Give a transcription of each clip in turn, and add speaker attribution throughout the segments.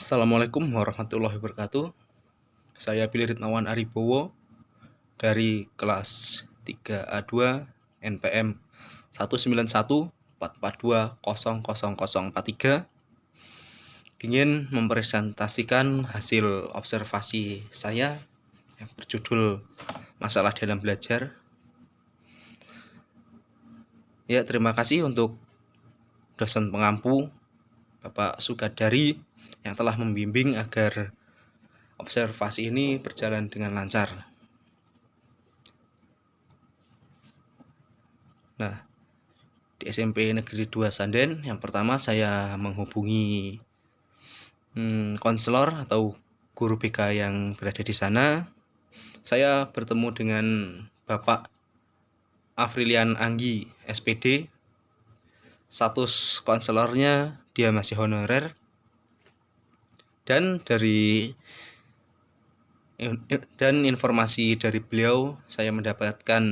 Speaker 1: Assalamualaikum warahmatullahi wabarakatuh. Saya Billy Ridnawan Aribowo dari kelas 3A2 NPM 19144200043 ingin mempresentasikan hasil observasi saya yang berjudul Masalah dalam Belajar. Ya, terima kasih untuk dosen pengampu Bapak Sukadari yang telah membimbing agar observasi ini berjalan dengan lancar. Nah, di SMP Negeri 2 Sanden, yang pertama saya menghubungi konselor atau guru BK yang berada di sana. Saya bertemu dengan Bapak Afrilian Anggi, SPD. Status konselornya dia masih honorer. Dan informasi dari beliau saya mendapatkan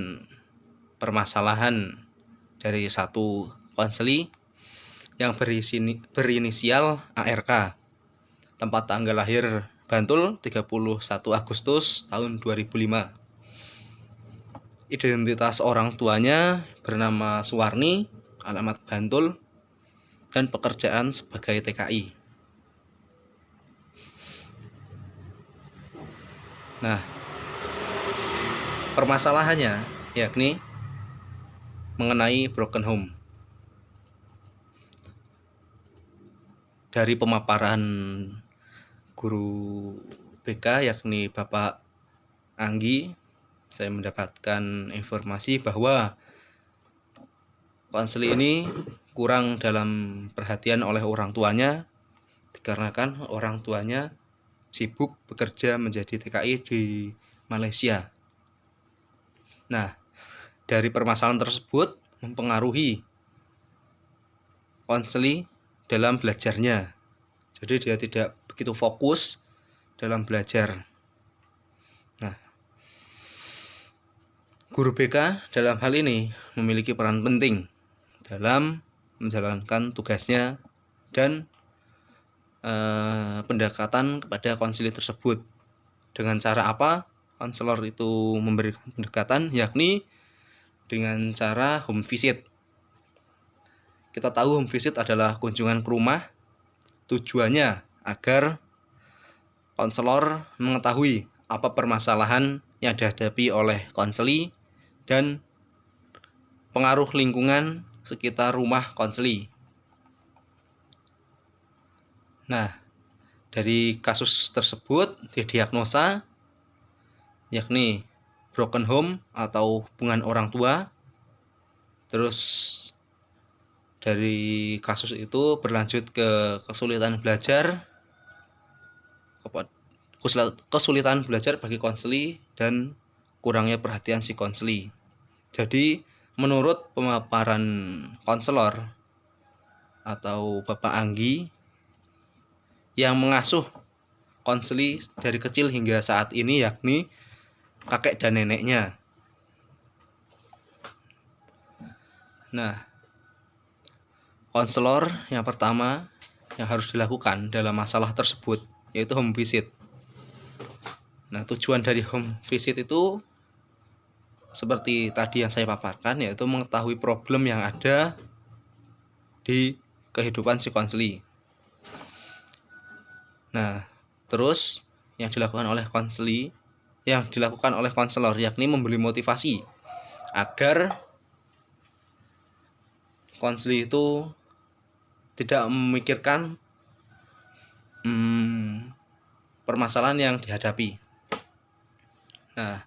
Speaker 1: permasalahan dari satu konseli yang berinisial ARK, tempat tanggal lahir Bantul 31 Agustus tahun 2005. Identitas orang tuanya bernama Suwarni, alamat Bantul, dan pekerjaan sebagai TKI. Nah, permasalahannya yakni mengenai broken home. Dari pemaparan guru BK yakni Bapak Anggi, saya mendapatkan informasi bahwa konseli ini kurang dalam perhatian oleh orang tuanya dikarenakan orang tuanya sibuk bekerja menjadi TKI di Malaysia. Nah, dari permasalahan tersebut mempengaruhi konseli dalam belajarnya. Jadi dia tidak begitu fokus dalam belajar. Nah, guru BK dalam hal ini memiliki peran penting dalam menjalankan tugasnya dan pendekatan kepada konseli tersebut. Dengan cara apa konselor itu memberikan pendekatan, yakni dengan cara home visit. Kita tahu home visit adalah kunjungan ke rumah, tujuannya agar konselor mengetahui apa permasalahan yang dihadapi oleh konseli dan pengaruh lingkungan sekitar rumah konseli. Nah, dari kasus tersebut didiagnosa yakni broken home atau hubungan orang tua. Terus dari kasus itu berlanjut ke kesulitan belajar bagi konseli dan kurangnya perhatian si konseli. Jadi menurut pemaparan konselor atau Bapak Anggi yang mengasuh konseli dari kecil hingga saat ini yakni kakek dan neneknya. Nah, konselor yang pertama yang harus dilakukan dalam masalah tersebut yaitu home visit. Nah, tujuan dari home visit itu seperti tadi yang saya paparkan, yaitu mengetahui problem yang ada di kehidupan si konseli. Nah, terus yang dilakukan oleh konselor yakni memberi motivasi agar konseli itu tidak memikirkan permasalahan yang dihadapi. Nah,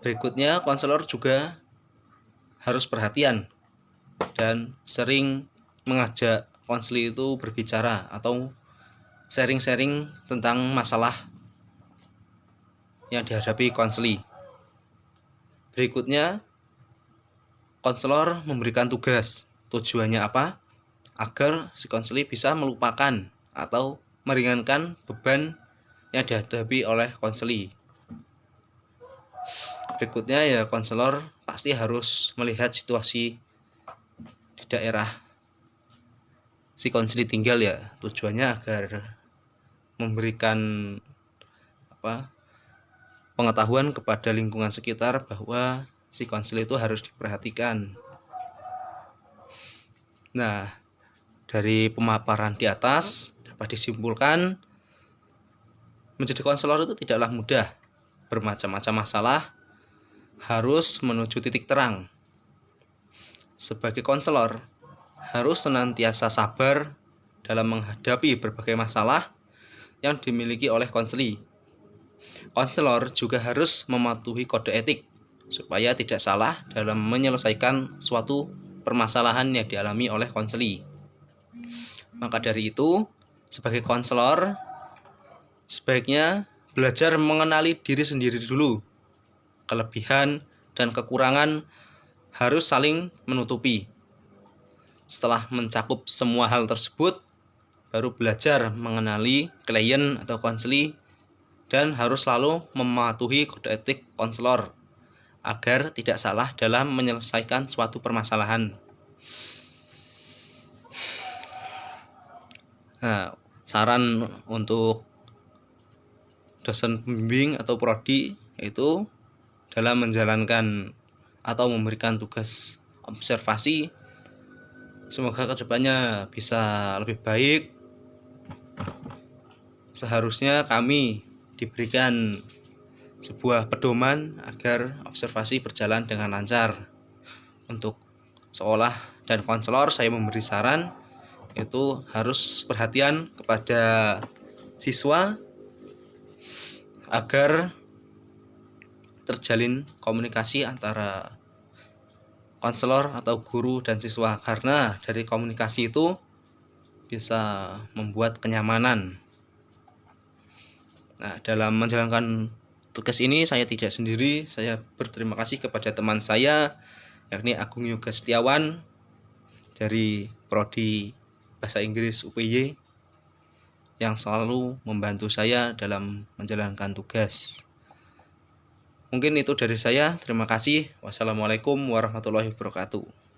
Speaker 1: berikutnya konselor juga harus perhatian dan sering mengajak konseli itu berbicara atau sharing-sharing tentang masalah yang dihadapi konseli. Berikutnya, konselor memberikan tugas. Tujuannya apa? Agar si konseli bisa melupakan atau meringankan beban yang dihadapi oleh konseli. Berikutnya ya konselor pasti harus melihat situasi di daerah si konseli tinggal ya. Tujuannya agar memberikan pengetahuan kepada lingkungan sekitar bahwa si konselor itu harus diperhatikan. Nah, dari pemaparan di atas dapat disimpulkan menjadi konselor itu tidaklah mudah. Bermacam-macam masalah harus menuju titik terang. Sebagai konselor harus senantiasa sabar dalam menghadapi berbagai masalah yang dimiliki oleh konseli. Konselor juga harus mematuhi kode etik supaya tidak salah dalam menyelesaikan suatu permasalahan yang dialami oleh konseli. Maka dari itu, sebagai konselor sebaiknya belajar mengenali diri sendiri dulu. Kelebihan dan kekurangan harus saling menutupi. Setelah mencakup semua hal tersebut, baru belajar mengenali klien atau konseli, dan harus selalu mematuhi kode etik konselor agar tidak salah dalam menyelesaikan suatu permasalahan. Nah, saran untuk dosen pembimbing atau prodi yaitu dalam menjalankan atau memberikan tugas observasi, semoga kedepannya bisa lebih baik. Seharusnya kami diberikan sebuah pedoman agar observasi berjalan dengan lancar. Untuk sekolah dan konselor, saya memberi saran itu harus perhatian kepada siswa agar terjalin komunikasi antara konselor atau guru dan siswa, karena dari komunikasi itu bisa membuat kenyamanan. Nah, dalam menjalankan tugas ini saya tidak sendiri, saya berterima kasih kepada teman saya yakni Agung Yoga Setiawan dari Prodi Bahasa Inggris UPY yang selalu membantu saya dalam menjalankan tugas. Mungkin itu dari saya. Terima kasih. Wassalamualaikum warahmatullahi wabarakatuh.